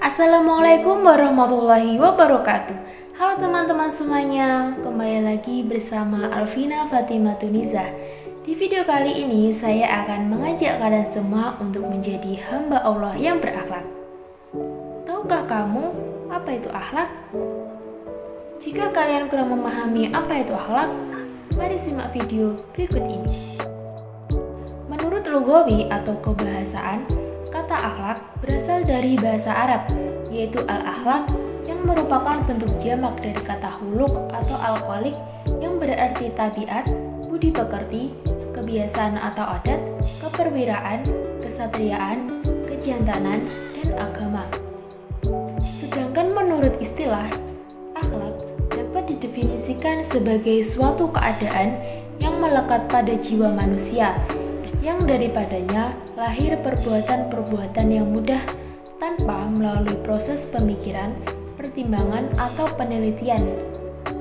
Assalamualaikum warahmatullahi wabarakatuh. Halo teman-teman semuanya, kembali lagi bersama Alvina Fatimah Tunizah. Di video kali ini saya akan mengajak kalian semua untuk menjadi hamba Allah yang berakhlak. Tahukah kamu apa itu akhlak? Jika kalian kurang memahami apa itu akhlak, mari simak video berikut ini. Menurut lugawi atau kebahasaan, kata akhlak berasal dari bahasa Arab, yaitu al-akhlak yang merupakan bentuk jamak dari kata huluk atau alkoholik yang berarti tabiat, budi pekerti, kebiasaan atau adat, keperwiraan, kesatriaan, kejantanan, dan agama. Sedangkan menurut istilah, akhlak dapat didefinisikan sebagai suatu keadaan yang melekat pada jiwa manusia, yang daripadanya lahir perbuatan-perbuatan yang mudah tanpa melalui proses pemikiran, pertimbangan, atau penelitian.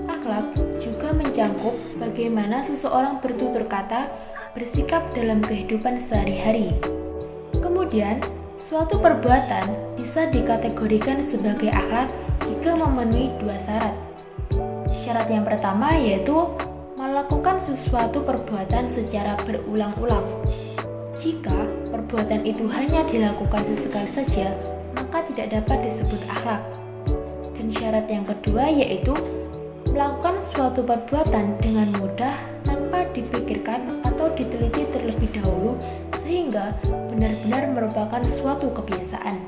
Akhlak juga mencangkup bagaimana seseorang bertutur kata, bersikap dalam kehidupan sehari-hari. Kemudian, suatu perbuatan bisa dikategorikan sebagai akhlak jika memenuhi dua syarat. Syarat yang pertama yaitu melakukan sesuatu perbuatan secara berulang-ulang. Jika perbuatan itu hanya dilakukan sesekali saja, maka tidak dapat disebut akhlak. Dan syarat yang kedua yaitu melakukan suatu perbuatan dengan mudah tanpa dipikirkan atau diteliti terlebih dahulu sehingga benar-benar merupakan suatu kebiasaan.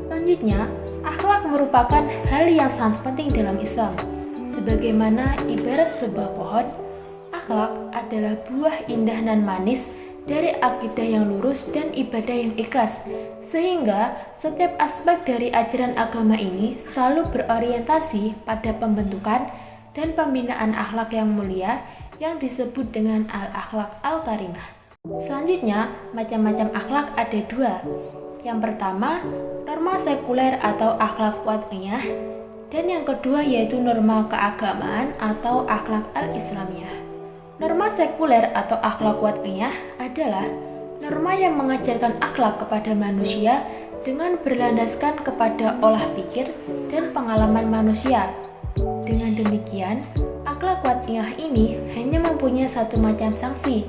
Selanjutnya, akhlak merupakan hal yang sangat penting dalam Islam. Sebagaimana ibarat sebuah pohon, akhlak adalah buah indah nan manis dari akidah yang lurus dan ibadah yang ikhlas, sehingga setiap aspek dari ajaran agama ini selalu berorientasi pada pembentukan dan pembinaan akhlak yang mulia yang disebut dengan al-akhlak al-karimah. Selanjutnya, macam-macam akhlak ada dua. Yang pertama, norma sekuler atau akhlak wad'iyah, dan yang kedua yaitu norma keagamaan atau akhlak al-islamiyah. Norma sekuler atau akhlak wad'iyah adalah norma yang mengajarkan akhlak kepada manusia dengan berlandaskan kepada olah pikir dan pengalaman manusia. Dengan demikian, akhlak wad'iyah ini hanya mempunyai satu macam sanksi,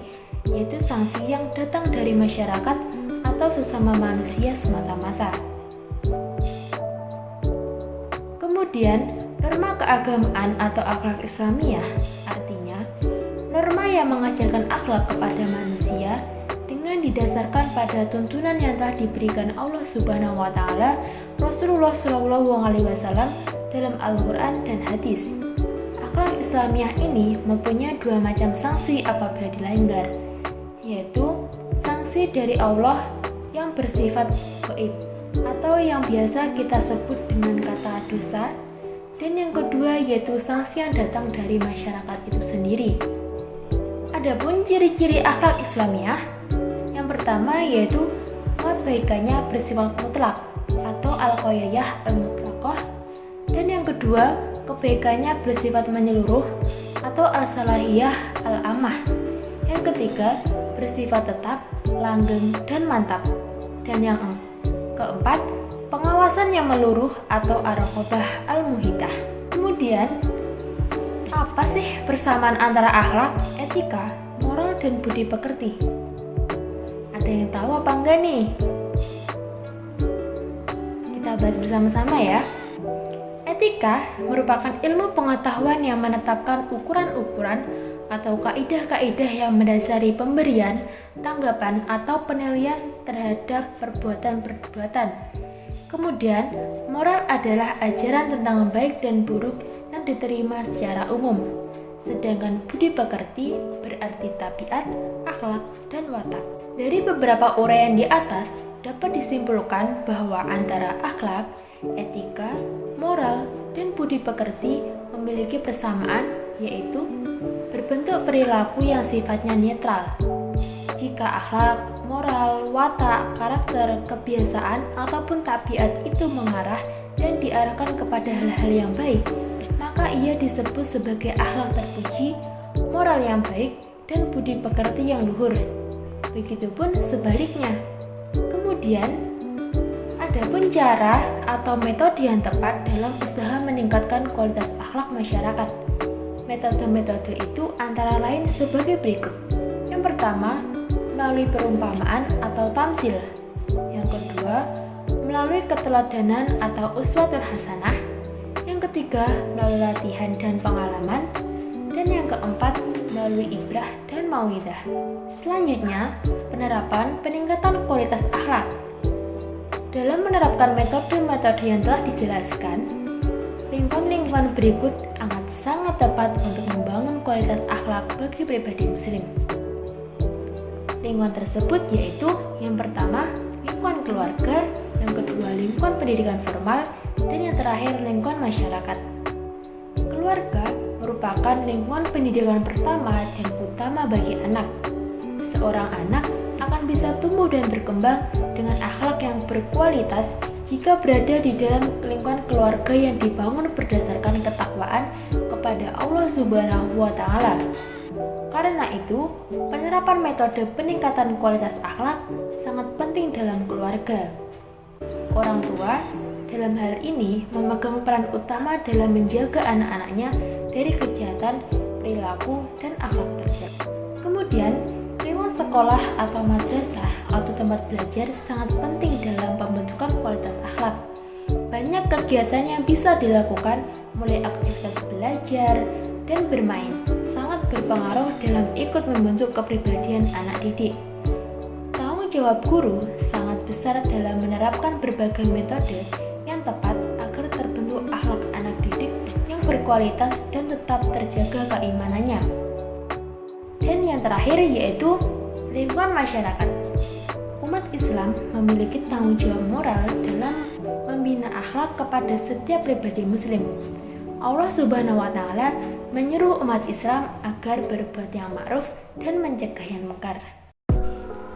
yaitu sanksi yang datang dari masyarakat atau sesama manusia semata-mata. Kemudian, norma keagamaan atau akhlak Islamiyah artinya norma yang mengajarkan akhlak kepada manusia dengan didasarkan pada tuntunan yang telah diberikan Allah Subhanahu wa taala, Rasulullah Shallallahu alaihi wasallam dalam Al-Qur'an dan hadis. Akhlak Islamiyah ini mempunyai dua macam sanksi apabila dilanggar, yaitu sanksi dari Allah yang bersifat gaib atau yang biasa kita sebut dengan kata dosa, dan yang kedua yaitu sanksi yang datang dari masyarakat itu sendiri. Adapun ciri-ciri akhlak Islamiyah, yang pertama yaitu kebaikannya bersifat mutlak atau al-khairiyah al-mutlaqah, dan yang kedua kebaikannya bersifat menyeluruh atau al-salahiyah al-amah. Yang ketiga bersifat tetap, langgeng, dan mantap. Dan yang keempat, pengawasan yang meluruh atau ar-raqabah al-muhitah. Kemudian, apa sih persamaan antara akhlak, etika, moral, dan budi pekerti? Ada yang tahu apa enggak nih? Kita bahas bersama-sama ya. Etika merupakan ilmu pengetahuan yang menetapkan ukuran-ukuran atau kaidah-kaidah yang mendasari pemberian, tanggapan, atau penilaian terhadap perbuatan-perbuatan. Kemudian, moral adalah ajaran tentang baik dan buruk yang diterima secara umum. Sedangkan budi pekerti berarti tabiat, akhlak, dan watak. Dari beberapa uraian di atas, dapat disimpulkan bahwa antara akhlak, etika, moral, dan budi pekerti memiliki persamaan, yaitu berbentuk perilaku yang sifatnya netral. Jika akhlak, moral, watak, karakter, kebiasaan, ataupun tabiat itu mengarah dan diarahkan kepada hal-hal yang baik, maka ia disebut sebagai akhlak terpuji, moral yang baik, dan budi pekerti yang luhur. Begitupun sebaliknya. Kemudian, Adapun cara atau metode yang tepat dalam usaha meningkatkan kualitas akhlak masyarakat. Metode-metode itu antara lain sebagai berikut. Yang pertama, melalui perumpamaan atau tamsil. Yang kedua, melalui keteladanan atau uswatul hasanah. Yang ketiga, melalui latihan dan pengalaman. Dan yang keempat, melalui ibrah dan mau'idah. Selanjutnya, penerapan peningkatan kualitas akhlak. Dalam menerapkan metode-metode yang telah dijelaskan, lingkungan-lingkungan berikut amat sangat tepat untuk membangun kualitas akhlak bagi pribadi muslim. Lingkungan tersebut yaitu yang pertama, lingkungan keluarga, yang kedua, lingkungan pendidikan formal, dan yang terakhir, lingkungan masyarakat. Keluarga merupakan lingkungan pendidikan pertama dan utama bagi anak. Seorang anak akan bisa tumbuh dan berkembang dengan akhlak yang berkualitas jika berada di dalam lingkungan keluarga yang dibangun berdasarkan ketakwaan kepada Allah Subhanahu wa Ta'ala. Karena itu, penerapan metode peningkatan kualitas akhlak sangat penting dalam keluarga. Orang tua dalam hal ini memegang peran utama dalam menjaga anak-anaknya dari kejahatan, perilaku, dan akhlak tercela. Kemudian, lingkungan sekolah atau madrasah atau tempat belajar sangat penting dalam pembentukan kualitas akhlak. Banyak kegiatan yang bisa dilakukan, mulai aktivitas belajar dan bermain, sangat berpengaruh dalam ikut membentuk kepribadian anak didik. Tanggung jawab guru sangat besar dalam menerapkan berbagai metode yang tepat agar terbentuk akhlak anak didik yang berkualitas dan tetap terjaga keimanannya. Dan yang terakhir yaitu lingkungan masyarakat. Umat Islam memiliki tanggung jawab moral dalam membina akhlak kepada setiap pribadi muslim. Allah Subhanahu wa Ta'ala menyeru umat Islam agar berbuat yang ma'ruf dan mencegah yang mungkar.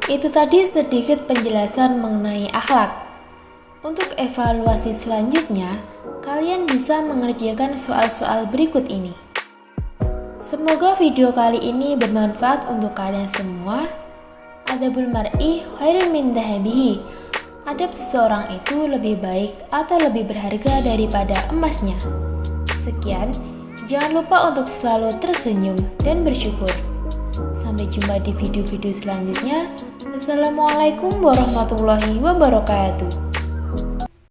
Itu tadi sedikit penjelasan mengenai akhlak. Untuk evaluasi selanjutnya, kalian bisa mengerjakan soal-soal berikut ini. Semoga video kali ini bermanfaat untuk kalian semua. Adabul mar'i khairun min dhahabihi. Adab seseorang itu lebih baik atau lebih berharga daripada emasnya. Sekian, jangan lupa untuk selalu tersenyum dan bersyukur. Sampai jumpa di video-video selanjutnya. Wassalamualaikum warahmatullahi wabarakatuh.